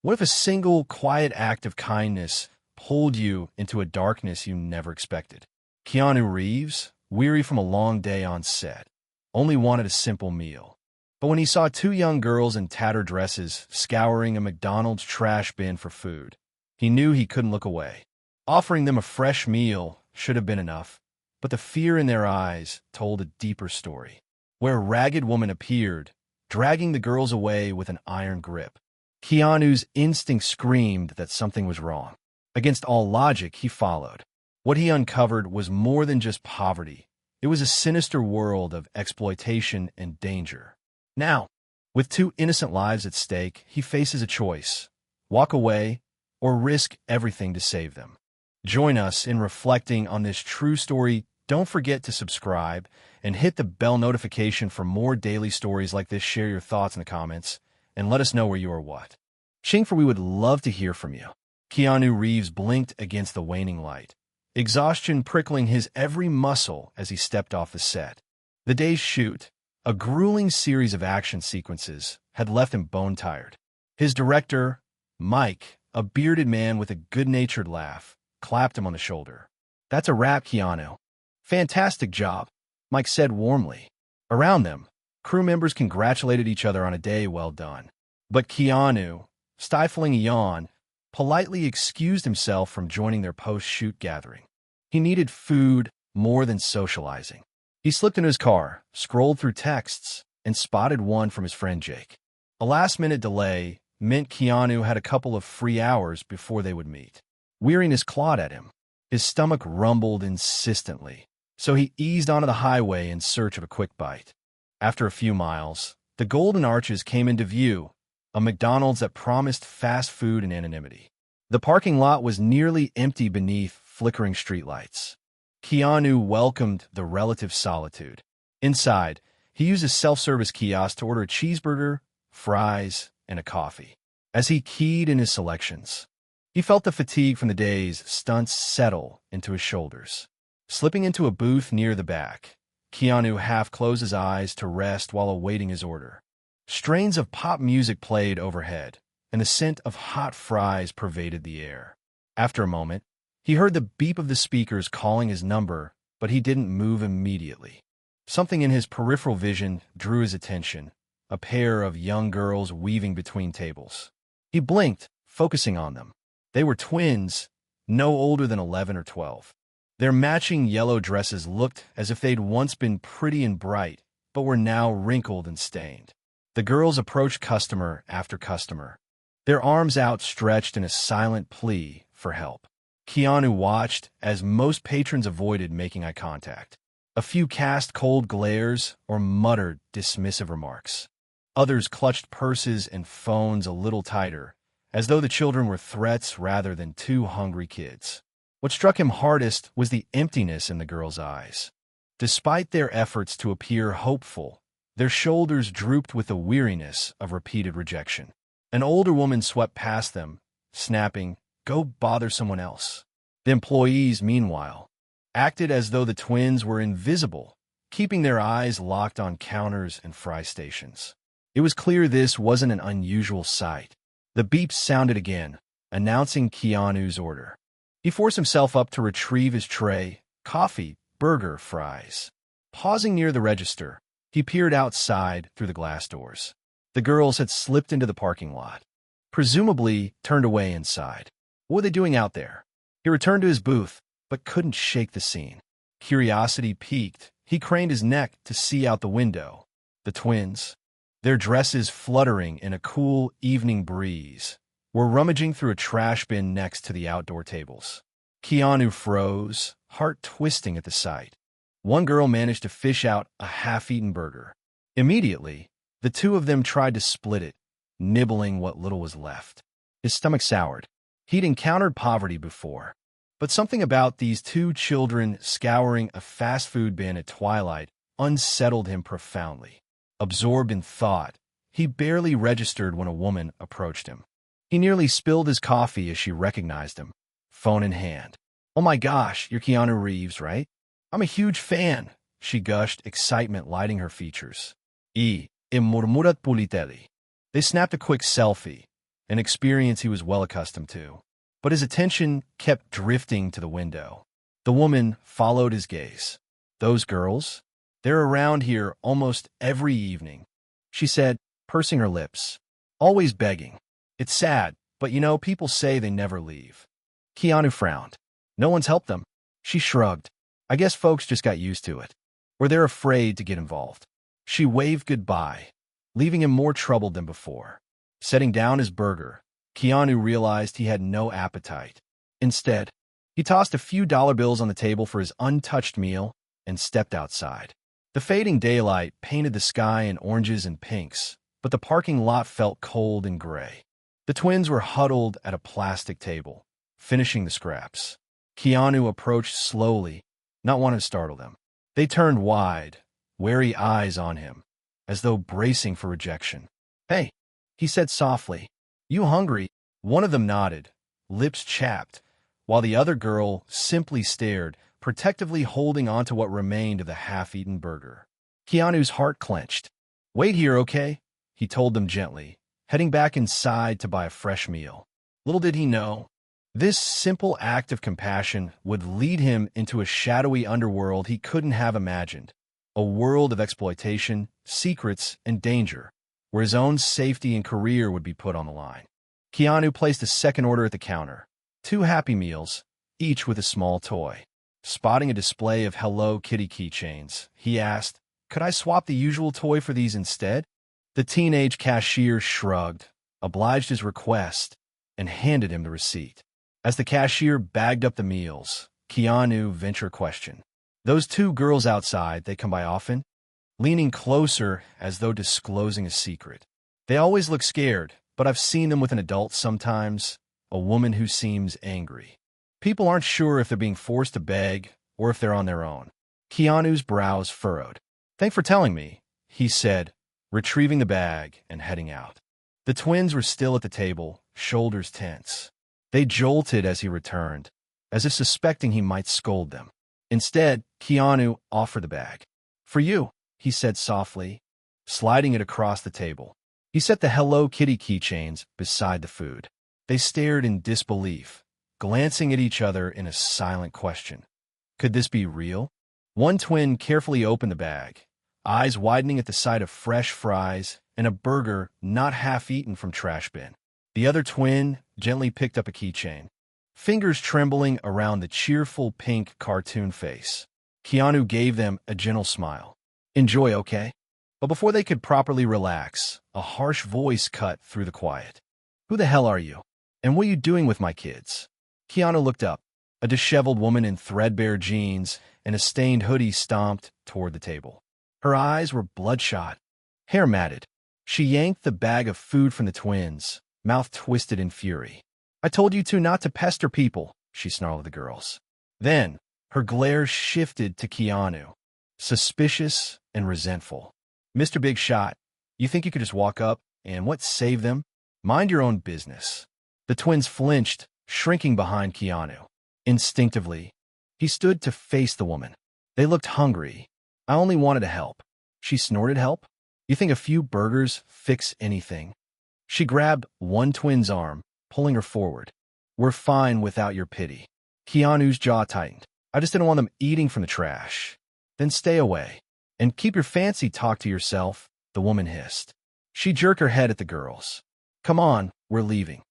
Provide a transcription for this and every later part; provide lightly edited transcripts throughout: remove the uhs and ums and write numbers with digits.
What if a single, quiet act of kindness pulled you into a darkness you never expected? Keanu Reeves, weary from a long day on set, only wanted a simple meal. But when he saw two young girls in tattered dresses scouring a McDonald's trash bin for food, he knew he couldn't look away. Offering them a fresh meal should have been enough, but the fear in their eyes told a deeper story, where a ragged woman appeared, dragging the girls away with an iron grip. Keanu's instinct screamed that something was wrong. Against all logic, he followed. What he uncovered was more than just poverty. It was a sinister world of exploitation and danger. Now, with two innocent lives at stake, he faces a choice: walk away or risk everything to save them. Join us in reflecting on this true story. Don't forget to subscribe and hit the bell notification for more daily stories like this. Share your thoughts in the comments and let us know where you are what. For we would love to hear from you. Keanu Reeves blinked against the waning light, exhaustion prickling his every muscle as he stepped off the set. The day's shoot, a grueling series of action sequences, had left him bone-tired. His director, Mike, a bearded man with a good-natured laugh, clapped him on the shoulder. "That's a wrap, Keanu." "Fantastic job," Mike said warmly. Around them, crew members congratulated each other on a day well done. But Keanu, stifling a yawn, politely excused himself from joining their post-shoot gathering. He needed food more than socializing. He slipped into his car, scrolled through texts, and spotted one from his friend Jake. A last-minute delay meant Keanu had a couple of free hours before they would meet. Weariness clawed at him. His stomach rumbled insistently, so he eased onto the highway in search of a quick bite. After a few miles, the Golden Arches came into view, a McDonald's that promised fast food and anonymity. The parking lot was nearly empty beneath flickering streetlights. Keanu welcomed the relative solitude. Inside, he used a self-service kiosk to order a cheeseburger, fries, and a coffee. As he keyed in his selections, he felt the fatigue from the day's stunts settle into his shoulders. Slipping into a booth near the back, Keanu half closed his eyes to rest while awaiting his order. Strains of pop music played overhead, and the scent of hot fries pervaded the air. After a moment, he heard the beep of the speakers calling his number, but he didn't move immediately. Something in his peripheral vision drew his attention, a pair of young girls weaving between tables. He blinked, focusing on them. They were twins, no older than 11 or 12. Their matching yellow dresses looked as if they'd once been pretty and bright, but were now wrinkled and stained. The girls approached customer after customer, their arms outstretched in a silent plea for help. Keanu watched as most patrons avoided making eye contact. A few cast cold glares or muttered dismissive remarks. Others clutched purses and phones a little tighter, as though the children were threats rather than two hungry kids. What struck him hardest was the emptiness in the girls' eyes. Despite their efforts to appear hopeful, their shoulders drooped with the weariness of repeated rejection. An older woman swept past them, snapping, "Go bother someone else." The employees, meanwhile, acted as though the twins were invisible, keeping their eyes locked on counters and fry stations. It was clear this wasn't an unusual sight. The beep sounded again, announcing Keanu's order. He forced himself up to retrieve his tray: coffee, burger, fries. Pausing near the register, he peered outside through the glass doors. The girls had slipped into the parking lot, presumably turned away inside. What were they doing out there? He returned to his booth, but couldn't shake the scene. Curiosity piqued. He craned his neck to see out the window. The twins, their dresses fluttering in a cool evening breeze, were rummaging through a trash bin next to the outdoor tables. Keanu froze, heart twisting at the sight. One girl managed to fish out a half-eaten burger. Immediately, the two of them tried to split it, nibbling what little was left. His stomach soured. He'd encountered poverty before, but something about these two children scouring a fast food bin at twilight unsettled him profoundly. Absorbed in thought, he barely registered when a woman approached him. He nearly spilled his coffee as she recognized him, phone in hand. "Oh my gosh, you're Keanu Reeves, right? I'm a huge fan," she gushed, excitement lighting her features. E murmurat pulitelli. They snapped a quick selfie, an experience he was well accustomed to. But his attention kept drifting to the window. The woman followed his gaze. "Those girls? They're around here almost every evening," she said, pursing her lips. "Always begging. It's sad, but people say they never leave." Keanu frowned. "No one's helped them." She shrugged. "I guess folks just got used to it. Or they're afraid to get involved." She waved goodbye, leaving him more troubled than before. Setting down his burger, Keanu realized he had no appetite. Instead, he tossed a few dollar bills on the table for his untouched meal and stepped outside. The fading daylight painted the sky in oranges and pinks, but the parking lot felt cold and gray. The twins were huddled at a plastic table, finishing the scraps. Keanu approached slowly, not wanting to startle them. They turned wide, wary eyes on him, as though bracing for rejection. "Hey," he said softly. "You hungry?" One of them nodded, lips chapped, while the other girl simply stared, protectively holding onto what remained of the half-eaten burger. Keanu's heart clenched. "Wait here, okay?" he told them gently, heading back inside to buy a fresh meal. Little did he know, this simple act of compassion would lead him into a shadowy underworld he couldn't have imagined, a world of exploitation, secrets, and danger, where his own safety and career would be put on the line. Keanu placed a second order at the counter, 2 Happy Meals, each with a small toy. Spotting a display of Hello Kitty keychains, he asked, "Could I swap the usual toy for these instead?" The teenage cashier shrugged, obliged his request, and handed him the receipt. As the cashier bagged up the meals, Keanu ventured a question. "Those 2 girls outside, they come by often?" Leaning closer as though disclosing a secret. "They always look scared, but I've seen them with an adult sometimes, a woman who seems angry. People aren't sure if they're being forced to beg or if they're on their own." Keanu's brows furrowed. "Thanks for telling me," he said, retrieving the bag and heading out. The twins were still at the table, shoulders tense. They jolted as he returned, as if suspecting he might scold them. Instead, Keanu offered the bag. "For you," he said softly, sliding it across the table. He set the Hello Kitty keychains beside the food. They stared in disbelief, glancing at each other in a silent question. Could this be real? One twin carefully opened the bag, eyes widening at the sight of fresh fries and a burger not half-eaten from trash bin. The other twin gently picked up a keychain, fingers trembling around the cheerful pink cartoon face. Keanu gave them a gentle smile. "Enjoy, okay?" But before they could properly relax, a harsh voice cut through the quiet. "Who the hell are you? And what are you doing with my kids?" Keanu looked up. A disheveled woman in threadbare jeans and a stained hoodie stomped toward the table. Her eyes were bloodshot, hair matted. She yanked the bag of food from the twins, mouth twisted in fury. "I told you two not to pester people," she snarled at the girls. Then, her glare shifted to Keanu, suspicious and resentful. "Mr. Big Shot, you think you could just walk up and save them? Mind your own business." The twins flinched, shrinking behind Keanu. Instinctively, he stood to face the woman. They looked hungry. "I only wanted to help." She snorted. "Help? You think a few burgers fix anything?" She grabbed one twin's arm, pulling her forward. "We're fine without your pity." Keanu's jaw tightened. "I just didn't want them eating from the trash." "Then stay away. And keep your fancy talk to yourself," the woman hissed. She jerked her head at the girls. "Come on, we're leaving."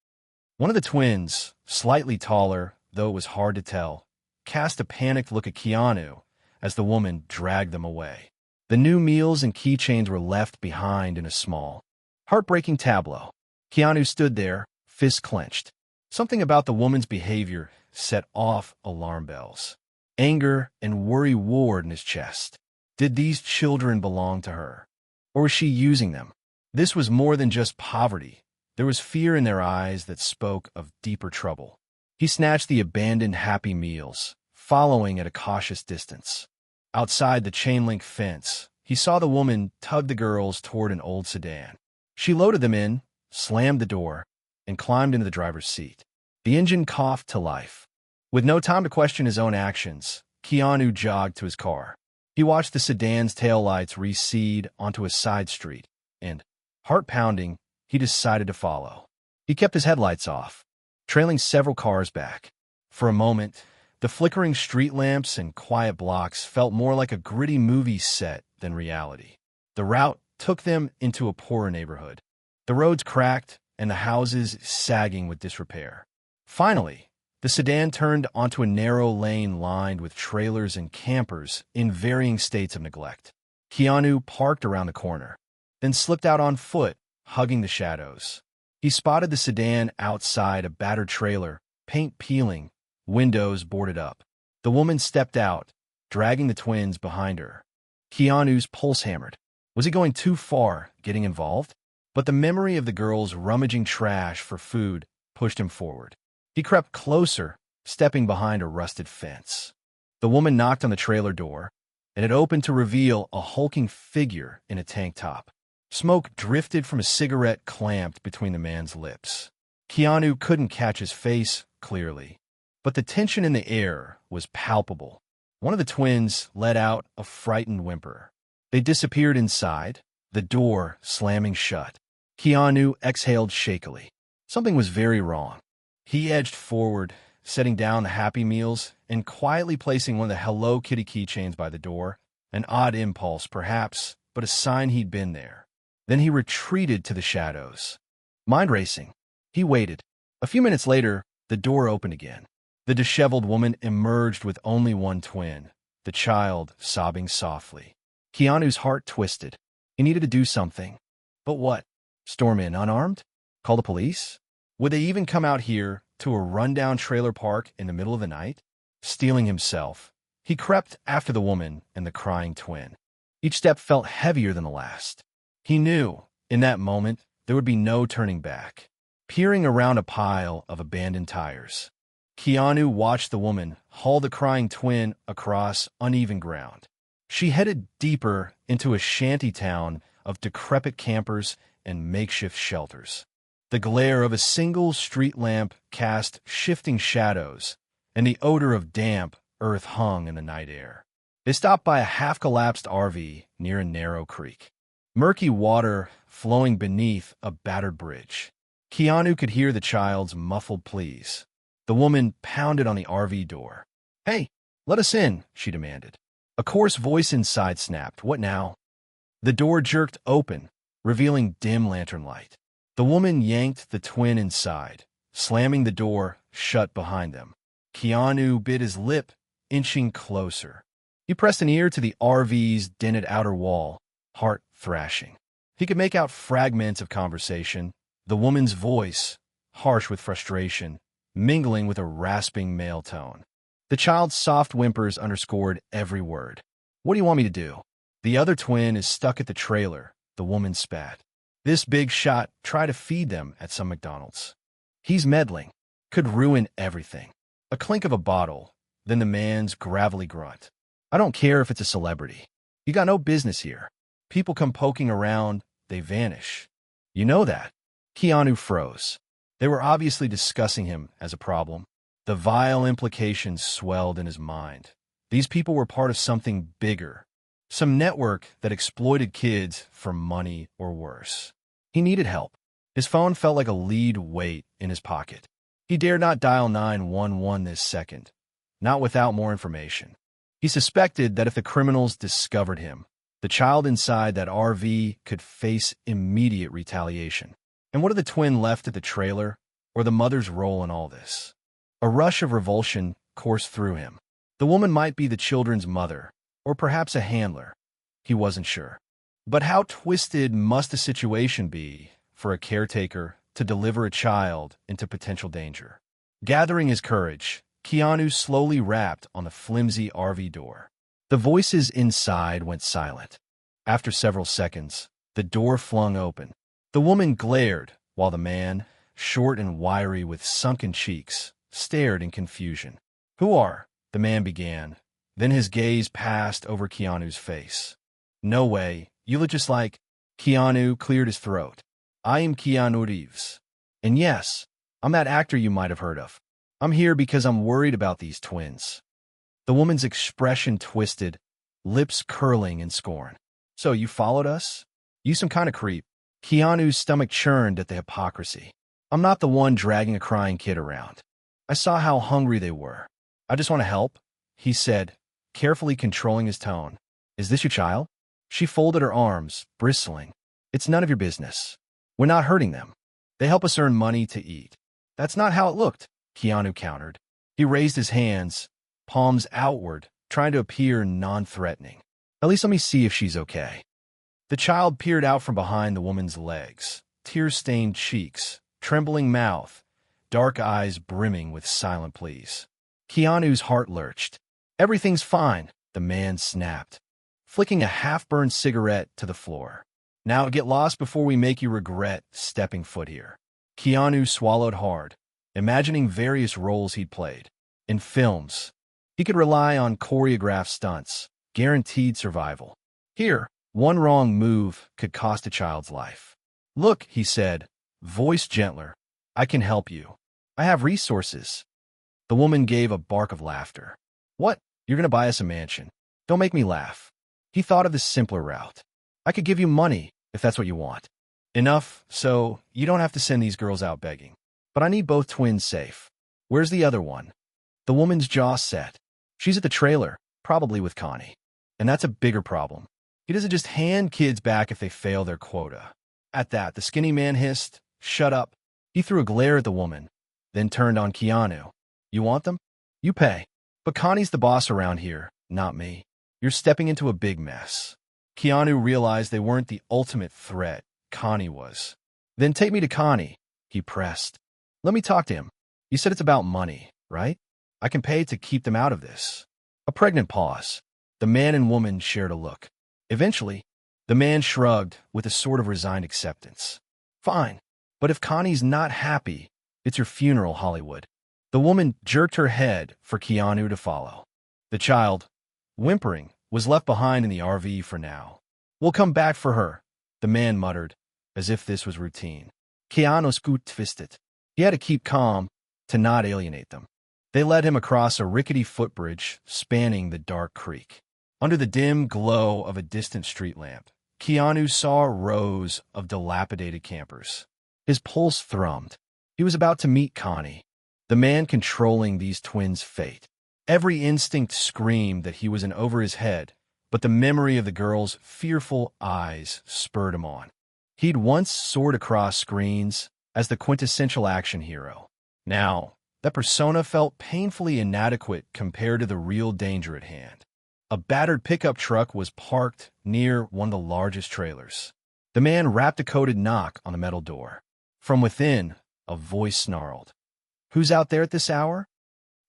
One of the twins, slightly taller, though it was hard to tell, cast a panicked look at Keanu as the woman dragged them away. The new meals and keychains were left behind in a small, heartbreaking tableau. Keanu stood there, fists clenched. Something about the woman's behavior set off alarm bells. Anger and worry warred in his chest. Did these children belong to her? Or was she using them? This was more than just poverty. There was fear in their eyes that spoke of deeper trouble. He snatched the abandoned Happy Meals, following at a cautious distance. Outside the chain-link fence, he saw the woman tug the girls toward an old sedan. She loaded them in, slammed the door, and climbed into the driver's seat. The engine coughed to life. With no time to question his own actions, Keanu jogged to his car. He watched the sedan's taillights recede onto a side street, and, heart pounding, he decided to follow. He kept his headlights off, trailing several cars back. For a moment, the flickering street lamps and quiet blocks felt more like a gritty movie set than reality. The route took them into a poorer neighborhood. The roads cracked and the houses sagging with disrepair. Finally, the sedan turned onto a narrow lane lined with trailers and campers in varying states of neglect. Keanu parked around the corner, then slipped out on foot, hugging the shadows. He spotted the sedan outside a battered trailer, paint peeling, windows boarded up. The woman stepped out, dragging the twins behind her. Keanu's pulse hammered. Was he going too far, getting involved? But the memory of the girls rummaging trash for food pushed him forward. He crept closer, stepping behind a rusted fence. The woman knocked on the trailer door, and it opened to reveal a hulking figure in a tank top. Smoke drifted from a cigarette clamped between the man's lips. Keanu couldn't catch his face clearly, but the tension in the air was palpable. One of the twins let out a frightened whimper. They disappeared inside, the door slamming shut. Keanu exhaled shakily. Something was very wrong. He edged forward, setting down the Happy Meals and quietly placing one of the Hello Kitty keychains by the door. An odd impulse, perhaps, but a sign he'd been there. Then he retreated to the shadows. Mind racing. He waited. A few minutes later, the door opened again. The disheveled woman emerged with only one twin, the child sobbing softly. Keanu's heart twisted. He needed to do something. But what? Storm in unarmed? Call the police? Would they even come out here to a rundown trailer park in the middle of the night? Steeling himself, he crept after the woman and the crying twin. Each step felt heavier than the last. He knew, in that moment, there would be no turning back. Peering around a pile of abandoned tires, Keanu watched the woman haul the crying twin across uneven ground. She headed deeper into a shanty town of decrepit campers and makeshift shelters. The glare of a single street lamp cast shifting shadows, and the odor of damp earth hung in the night air. They stopped by a half-collapsed RV near a narrow creek. Murky water flowing beneath a battered bridge. Keanu could hear the child's muffled pleas. The woman pounded on the RV door. "Hey, let us in," she demanded. A coarse voice inside snapped, "What now?" The door jerked open, revealing dim lantern light. The woman yanked the twin inside, slamming the door shut behind them. Keanu bit his lip, inching closer. He pressed an ear to the RV's dented outer wall, heart thrashing. He could make out fragments of conversation, the woman's voice, harsh with frustration, mingling with a rasping male tone. The child's soft whimpers underscored every word. "What do you want me to do?" "The other twin is stuck at the trailer," the woman spat. "This big shot tried to feed them at some McDonald's. He's meddling. Could ruin everything." A clink of a bottle, then the man's gravelly grunt. "I don't care if it's a celebrity. You got no business here. People come poking around, they vanish. You know that." Keanu froze. They were obviously discussing him as a problem. The vile implications swelled in his mind. These people were part of something bigger, some network that exploited kids for money or worse. He needed help. His phone felt like a lead weight in his pocket. He dared not dial 911 this second, not without more information. He suspected that if the criminals discovered him, the child inside that RV could face immediate retaliation. And what of the twin left at the trailer, or the mother's role in all this? A rush of revulsion coursed through him. The woman might be the children's mother, or perhaps a handler. He wasn't sure. But how twisted must the situation be for a caretaker to deliver a child into potential danger? Gathering his courage, Keanu slowly rapped on the flimsy RV door. The voices inside went silent. After several seconds, the door flung open. The woman glared, while the man, short and wiry with sunken cheeks, stared in confusion. "Who are?" the man began. Then his gaze passed over Keanu's face. "No way. You look just like—" Keanu cleared his throat. "I am Keanu Reeves. And yes, I'm that actor you might have heard of. I'm here because I'm worried about these twins." The woman's expression twisted, lips curling in scorn. "So you followed us? You some kind of creep." Keanu's stomach churned at the hypocrisy. I'm not the one dragging a crying kid around. I saw how hungry they were. I just want to help, he said, carefully controlling his tone. Is this your child? She folded her arms, bristling. It's none of your business. We're not hurting them. They help us earn money to eat. That's not how it looked, Keanu countered. He raised his hands, palms outward, trying to appear non-threatening. At least let me see if she's okay. The child peered out from behind the woman's legs, tear-stained cheeks, trembling mouth, dark eyes brimming with silent pleas. Keanu's heart lurched. Everything's fine, the man snapped, flicking a half-burned cigarette to the floor. Now get lost before we make you regret stepping foot here. Keanu swallowed hard, imagining various roles he'd played. In films, he could rely on choreographed stunts, guaranteed survival. Here, one wrong move could cost a child's life. Look, he said, voice gentler. I can help you. I have resources. The woman gave a bark of laughter. What? You're going to buy us a mansion. Don't make me laugh. He thought of the simpler route. I could give you money if that's what you want. Enough so you don't have to send these girls out begging. But I need both twins safe. Where's the other one? The woman's jaw set. She's at the trailer, probably with Connie. And that's a bigger problem. He doesn't just hand kids back if they fail their quota. At that, the skinny man hissed, "Shut up." He threw a glare at the woman, then turned on Keanu. You want them? You pay. But Connie's the boss around here, not me. You're stepping into a big mess. Keanu realized they weren't the ultimate threat. Connie was. Then take me to Connie, he pressed. Let me talk to him. You said it's about money, right? I can pay to keep them out of this. A pregnant pause. The man and woman shared a look. Eventually, the man shrugged with a sort of resigned acceptance. Fine, but if Connie's not happy, it's your funeral, Hollywood. The woman jerked her head for Keanu to follow. The child, whimpering, was left behind in the RV for now. We'll come back for her, the man muttered, as if this was routine. Keanu's scoot twisted. He had to keep calm to not alienate them. They led him across a rickety footbridge spanning the dark creek. Under the dim glow of a distant street lamp, Keanu saw rows of dilapidated campers. His pulse thrummed. He was about to meet Connie, the man controlling these twins' fate. Every instinct screamed that he was in over his head, but the memory of the girl's fearful eyes spurred him on. He'd once soared across screens as the quintessential action hero. Now, that persona felt painfully inadequate compared to the real danger at hand. A battered pickup truck was parked near one of the largest trailers. The man rapped a coded knock on the metal door. From within, a voice snarled. Who's out there at this hour?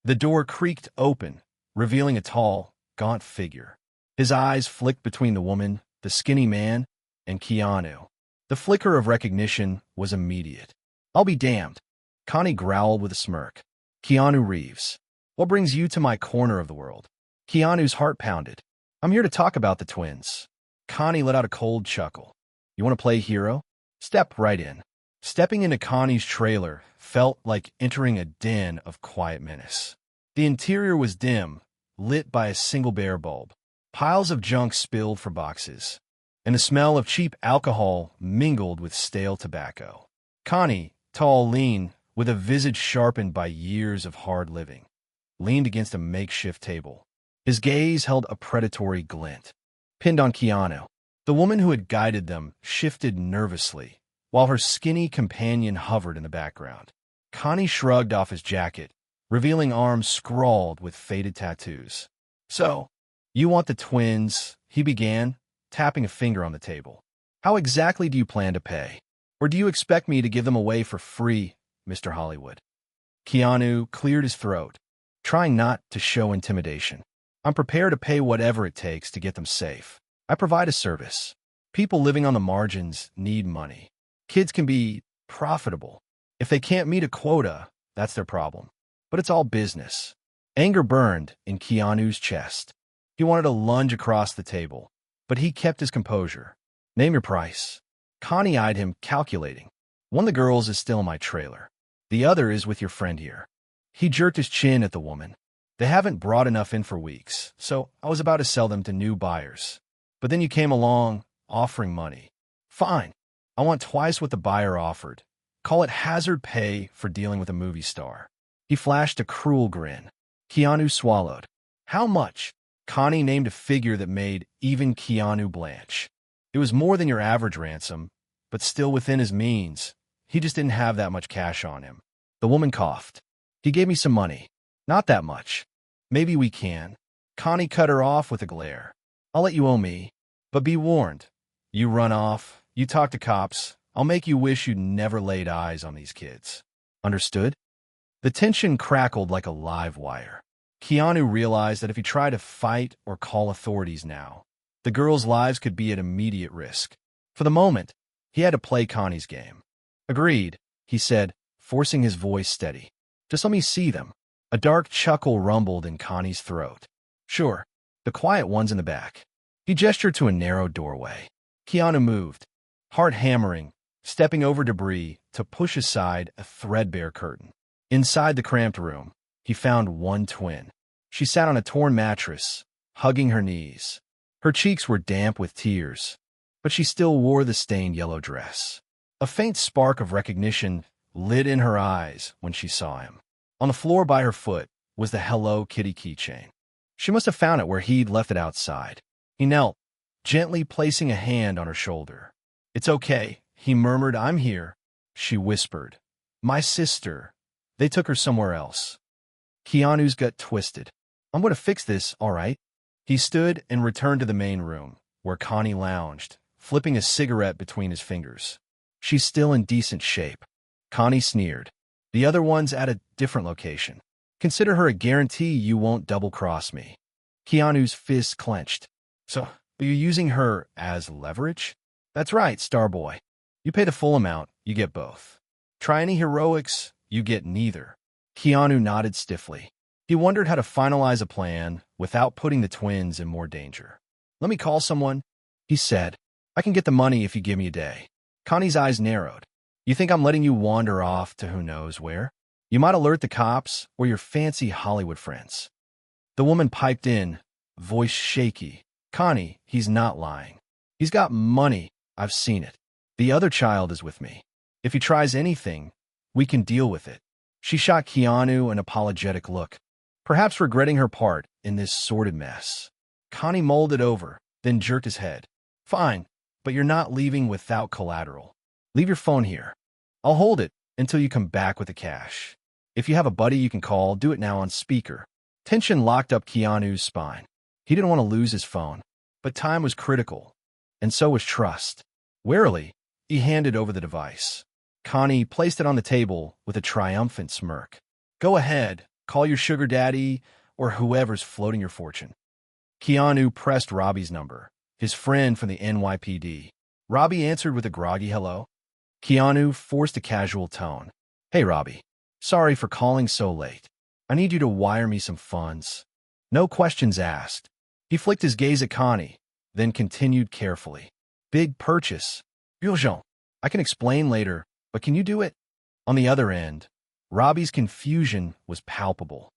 The door creaked open, revealing a tall, gaunt figure. His eyes flicked between the woman, the skinny man, and Keanu. The flicker of recognition was immediate. I'll be damned. Connie growled with a smirk. Keanu Reeves. What brings you to my corner of the world? Keanu's heart pounded. I'm here to talk about the twins. Connie let out a cold chuckle. You want to play hero? Step right in. Stepping into Connie's trailer felt like entering a den of quiet menace. The interior was dim, lit by a single bare bulb. Piles of junk spilled from boxes, and the smell of cheap alcohol mingled with stale tobacco. Connie, tall, lean, with a visage sharpened by years of hard living, leaned against a makeshift table. His gaze held a predatory glint. Pinned on Keanu, the woman who had guided them shifted nervously, while her skinny companion hovered in the background. Connie shrugged off his jacket, revealing arms scrawled with faded tattoos. So, you want the twins, he began, tapping a finger on the table. How exactly do you plan to pay? Or do you expect me to give them away for free, Mr. Hollywood? Keanu cleared his throat, trying not to show intimidation. I'm prepared to pay whatever it takes to get them safe. I provide a service. People living on the margins need money. Kids can be profitable. If they can't meet a quota, that's their problem. But it's all business. Anger burned in Keanu's chest. He wanted to lunge across the table, but he kept his composure. Name your price. Connie eyed him, calculating. One of the girls is still in my trailer. The other is with your friend here. He jerked his chin at the woman. They haven't brought enough in for weeks, so I was about to sell them to new buyers. But then you came along, offering money. Fine. I want twice what the buyer offered, Call it hazard pay for dealing with a movie star. He flashed a cruel grin. Keanu swallowed. How much? Connie named a figure that made even Keanu blanch. It was more than your average ransom, but still within his means. He just didn't have that much cash on him. The woman coughed. He gave me some money. Not that much. Maybe we can. Connie cut her off with a glare. I'll let you owe me, but be warned. You run off, you talk to cops, I'll make you wish you'd never laid eyes on these kids. Understood? The tension crackled like a live wire. Keanu realized that if he tried to fight or call authorities now, the girls' lives could be at immediate risk. For the moment, he had to play Connie's game. Agreed, he said, forcing his voice steady. Just let me see them. A dark chuckle rumbled in Connie's throat. Sure, the quiet one's in the back. He gestured to a narrow doorway. Keanu moved, heart hammering, stepping over debris to push aside a threadbare curtain. Inside the cramped room, he found one twin. She sat on a torn mattress, hugging her knees. Her cheeks were damp with tears, but she still wore the stained yellow dress. A faint spark of recognition lit in her eyes when she saw him. On the floor by her foot was the Hello Kitty keychain. She must have found it where he'd left it outside. He knelt, gently placing a hand on her shoulder. It's okay, he murmured. I'm here. She whispered. My sister. They took her somewhere else. Keanu's gut twisted. I'm going to fix this, all right? He stood and returned to the main room, where Connie lounged, flipping a cigarette between his fingers. She's still in decent shape. Connie sneered. The other one's at a different location. Consider her a guarantee you won't double-cross me. Keanu's fist clenched. So, are you using her as leverage? That's right, Starboy. You pay the full amount, you get both. Try any heroics, you get neither. Keanu nodded stiffly. He wondered how to finalize a plan without putting the twins in more danger. Let me call someone, he said. I can get the money if you give me a day. Connie's eyes narrowed. You think I'm letting you wander off to who knows where? You might alert the cops or your fancy Hollywood friends. The woman piped in, voice shaky. Connie, he's not lying. He's got money. I've seen it. The other child is with me. If he tries anything, we can deal with it. She shot Keanu an apologetic look, perhaps regretting her part in this sordid mess. Connie mulled it over, then jerked his head. Fine, but you're not leaving without collateral. Leave your phone here. I'll hold it until you come back with the cash. If you have a buddy you can call, do it now on speaker. Tension locked up Keanu's spine. He didn't want to lose his phone, but time was critical, and so was trust. Warily, he handed over the device. Connie placed it on the table with a triumphant smirk. Go ahead, call your sugar daddy or whoever's floating your fortune. Keanu pressed Robbie's number, his friend from the NYPD. Robbie answered with a groggy hello. Keanu forced a casual tone. Hey, Robbie. Sorry for calling so late. I need you to wire me some funds. No questions asked. He flicked his gaze at Connie, then continued carefully. Big purchase. Urgent. I can explain later, but can you do it? On the other end, Robbie's confusion was palpable.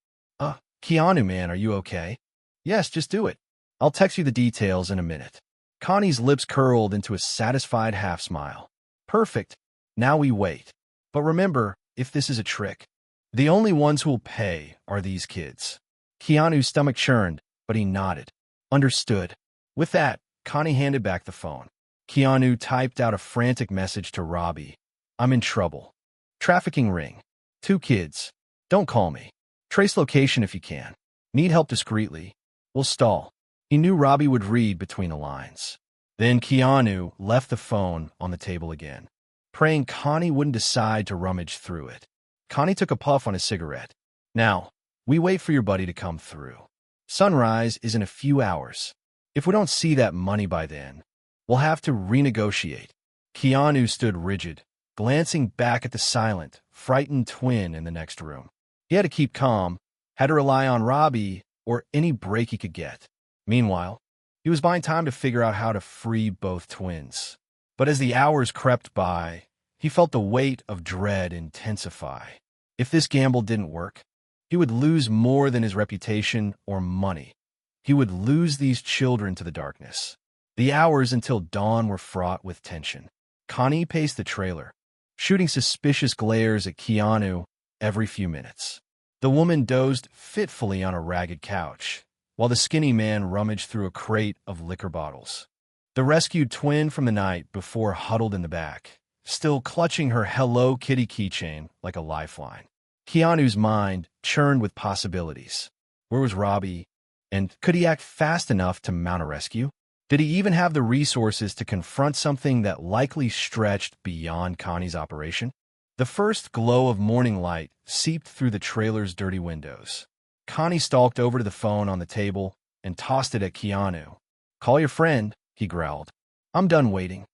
Keanu, man, are you okay? Yes, just do it. I'll text you the details in a minute. Connie's lips curled into a satisfied half-smile. Perfect. Now we wait. But remember, if this is a trick, the only ones who'll pay are these kids. Keanu's stomach churned, but he nodded. Understood. With that, Connie handed back the phone. Keanu typed out a frantic message to Robbie. I'm in trouble. Trafficking ring. 2 kids. Don't call me. Trace location if you can. Need help discreetly. We'll stall. He knew Robbie would read between the lines. Then Keanu left the phone on the table again, praying Connie wouldn't decide to rummage through it. Connie took a puff on his cigarette. Now, we wait for your buddy to come through. Sunrise is in a few hours. If we don't see that money by then, we'll have to renegotiate. Keanu stood rigid, glancing back at the silent, frightened twin in the next room. He had to keep calm, had to rely on Robbie or any break he could get. Meanwhile, he was buying time to figure out how to free both twins. But as the hours crept by, he felt the weight of dread intensify. If this gamble didn't work, he would lose more than his reputation or money. He would lose these children to the darkness. The hours until dawn were fraught with tension. Connie paced the trailer, shooting suspicious glares at Keanu every few minutes. The woman dozed fitfully on a ragged couch, while the skinny man rummaged through a crate of liquor bottles. The rescued twin from the night before huddled in the back, still clutching her Hello Kitty keychain like a lifeline. Keanu's mind churned with possibilities. Where was Robbie? And could he act fast enough to mount a rescue? Did he even have the resources to confront something that likely stretched beyond Connie's operation? The first glow of morning light seeped through the trailer's dirty windows. Connie stalked over to the phone on the table and tossed it at Keanu. "Call your friend," he growled. "I'm done waiting."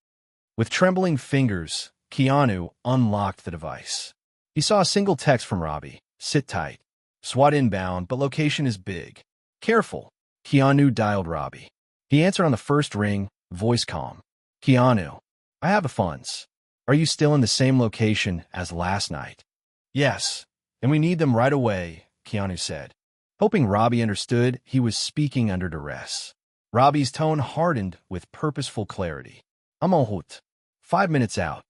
With trembling fingers, Keanu unlocked the device. He saw a single text from Robbie. "Sit tight. SWAT inbound, but location is big. Careful." Keanu dialed Robbie. He answered on the first ring, voice calm. "Keanu, I have the funds. Are you still in the same location as last night?" "Yes, and we need them right away," Keanu said. Hoping Robbie understood, he was speaking under duress. Robbie's tone hardened with purposeful clarity. "I'm en route. 5 minutes out."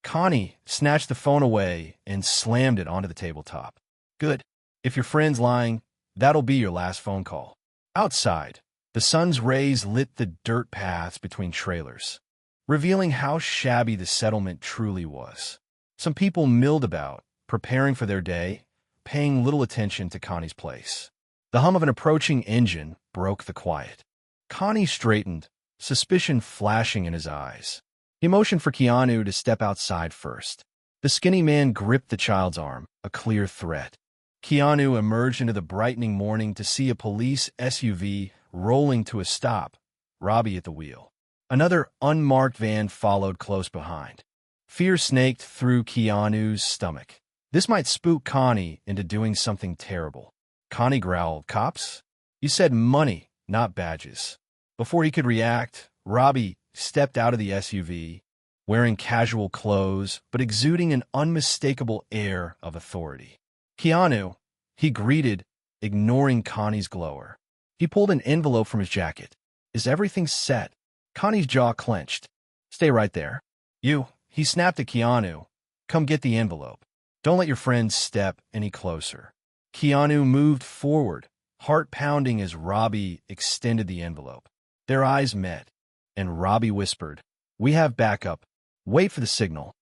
Connie snatched the phone away and slammed it onto the tabletop. "Good. If your friend's lying, that'll be your last phone call." Outside, the sun's rays lit the dirt paths between trailers, revealing how shabby the settlement truly was. Some people milled about, preparing for their day, paying little attention to Connie's place. The hum of an approaching engine broke the quiet. Connie straightened, suspicion flashing in his eyes. He motioned for Keanu to step outside first. The skinny man gripped the child's arm, a clear threat. Keanu emerged into the brightening morning to see a police SUV rolling to a stop, Robbie at the wheel. Another unmarked van followed close behind. Fear snaked through Keanu's stomach. This might spook Connie into doing something terrible. Connie growled, "Cops? You said money, not badges." Before he could react, Robbie stepped out of the SUV, wearing casual clothes but exuding an unmistakable air of authority. "Keanu," he greeted, ignoring Connie's glower. He pulled an envelope from his jacket. "Is everything set?" Connie's jaw clenched. "Stay right there." "You," he snapped at Keanu. "Come get the envelope. Don't let your friends step any closer." Keanu moved forward, heart pounding as Robbie extended the envelope. Their eyes met, and Robbie whispered, "We have backup. Wait for the signal."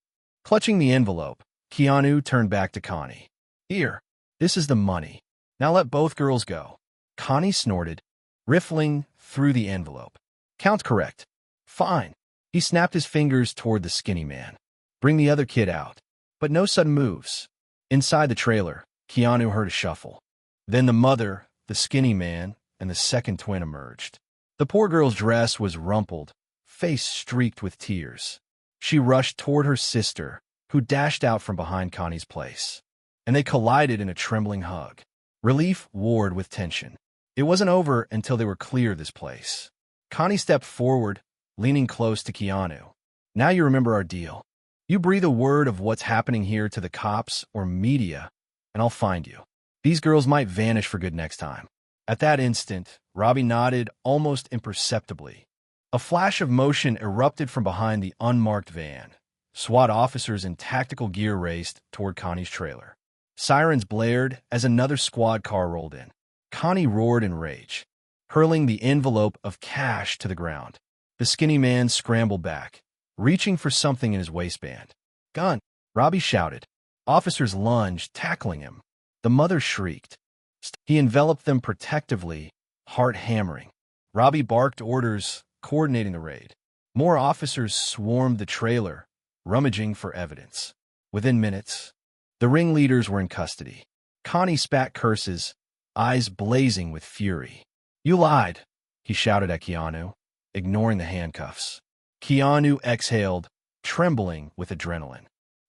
Clutching the envelope, Keanu turned back to Connie. "Here, this is the money. Now let both girls go." Connie snorted, riffling through the envelope. "Count correct." "Fine." He snapped his fingers toward the skinny man. "Bring the other kid out." But no sudden moves. Inside the trailer, Keanu heard a shuffle. Then the mother, the skinny man, and the second twin emerged. The poor girl's dress was rumpled, face streaked with tears. She rushed toward her sister, who dashed out from behind Connie's place. And they collided in a trembling hug. Relief warred with tension. It wasn't over until they were clear of this place. Connie stepped forward, leaning close to Keanu. "Now you remember our deal. You breathe a word of what's happening here to the cops or media, and I'll find you. These girls might vanish for good next time." At that instant, Robbie nodded almost imperceptibly. A flash of motion erupted from behind the unmarked van. SWAT officers in tactical gear raced toward Connie's trailer. Sirens blared as another squad car rolled in. Connie roared in rage, hurling the envelope of cash to the ground. The skinny man scrambled back, reaching for something in his waistband. "Gun!" Robbie shouted. Officers lunged, tackling him. The mother shrieked. He enveloped them protectively, heart hammering. Robbie barked orders, coordinating the raid. More officers swarmed the trailer, rummaging for evidence. Within minutes, the ringleaders were in custody. Connie spat curses, eyes blazing with fury. "You lied," he shouted at Keanu, ignoring the handcuffs. Keanu exhaled, trembling with adrenaline.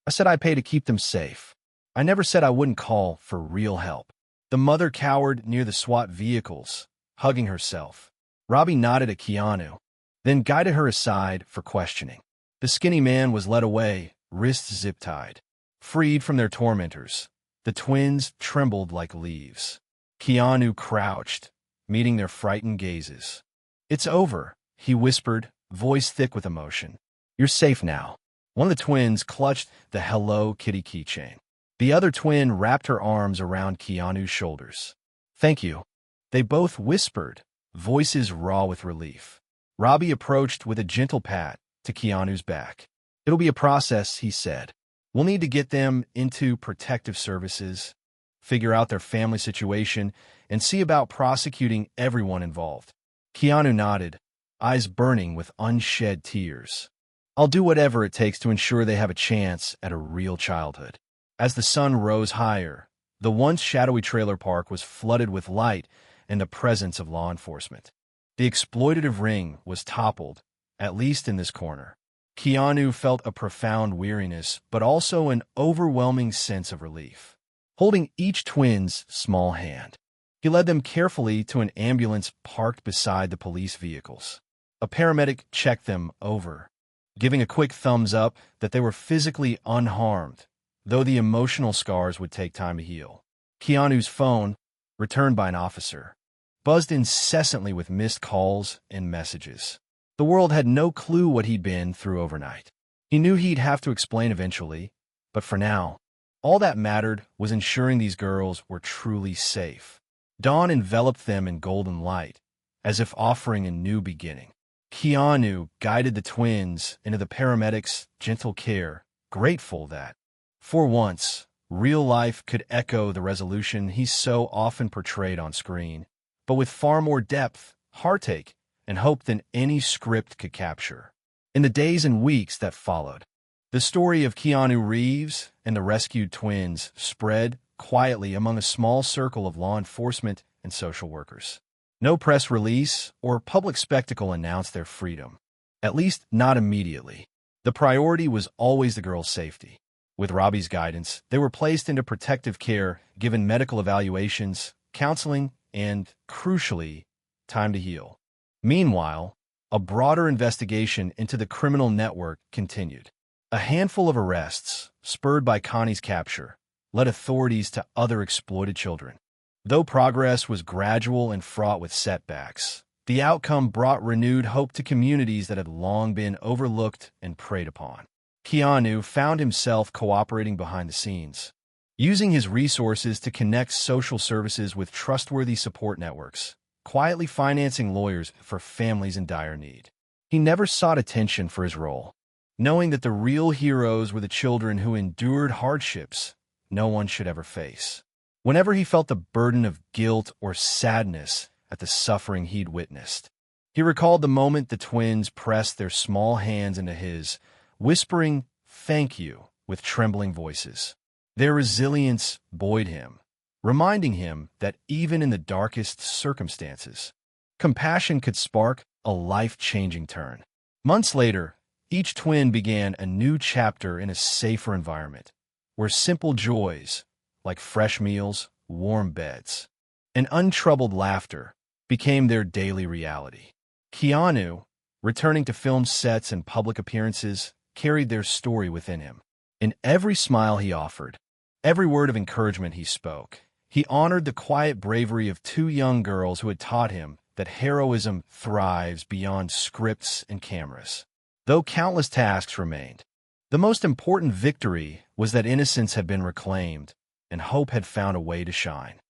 "I said I'd pay to keep them safe. I never said I wouldn't call for real help." The mother cowered near the SWAT vehicles, hugging herself. Robbie nodded at Keanu, then guided her aside for questioning. The skinny man was led away, wrists zip-tied. Freed from their tormentors, the twins trembled like leaves. Keanu crouched, meeting their frightened gazes. "It's over," he whispered, voice thick with emotion. "You're safe now." One of the twins clutched the Hello Kitty keychain. The other twin wrapped her arms around Keanu's shoulders. "Thank you," they both whispered, voices raw with relief. Robbie approached with a gentle pat to Keanu's back. "It'll be a process," he said. "We'll need to get them into protective services, figure out their family situation, and see about prosecuting everyone involved." Keanu nodded, eyes burning with unshed tears. "I'll do whatever it takes to ensure they have a chance at a real childhood." As the sun rose higher, the once shadowy trailer park was flooded with light and the presence of law enforcement. The exploitative ring was toppled, at least in this corner. Keanu felt a profound weariness, but also an overwhelming sense of relief. Holding each twin's small hand, he led them carefully to an ambulance parked beside the police vehicles. A paramedic checked them over, giving a quick thumbs up that they were physically unharmed, though the emotional scars would take time to heal. Keanu's phone, returned by an officer, buzzed incessantly with missed calls and messages. The world had no clue what he'd been through overnight. He knew he'd have to explain eventually, but for now, all that mattered was ensuring these girls were truly safe. Dawn enveloped them in golden light, as if offering a new beginning. Keanu guided the twins into the paramedics' gentle care, grateful that, for once, real life could echo the resolution he so often portrayed on screen, but with far more depth, heartache, and hope than any script could capture. In the days and weeks that followed, the story of Keanu Reeves and the rescued twins spread quietly among a small circle of law enforcement and social workers. No press release or public spectacle announced their freedom, at least not immediately. The priority was always the girls' safety. With Robbie's guidance, they were placed into protective care, given medical evaluations, counseling, and, crucially, time to heal. Meanwhile, a broader investigation into the criminal network continued. A handful of arrests, spurred by Connie's capture, led authorities to other exploited children. Though progress was gradual and fraught with setbacks, the outcome brought renewed hope to communities that had long been overlooked and preyed upon. Keanu found himself cooperating behind the scenes, using his resources to connect social services with trustworthy support networks, quietly financing lawyers for families in dire need. He never sought attention for his role, knowing that the real heroes were the children who endured hardships no one should ever face. Whenever he felt the burden of guilt or sadness at the suffering he'd witnessed, he recalled the moment the twins pressed their small hands into his, whispering "thank you" with trembling voices. Their resilience buoyed him, reminding him that even in the darkest circumstances, compassion could spark a life-changing turn. Months later, each twin began a new chapter in a safer environment, where simple joys, like fresh meals, warm beds, and untroubled laughter, became their daily reality. Keanu, returning to film sets and public appearances, carried their story within him. In every smile he offered, every word of encouragement he spoke, he honored the quiet bravery of two young girls who had taught him that heroism thrives beyond scripts and cameras. Though countless tasks remained, the most important victory was that innocence had been reclaimed and hope had found a way to shine.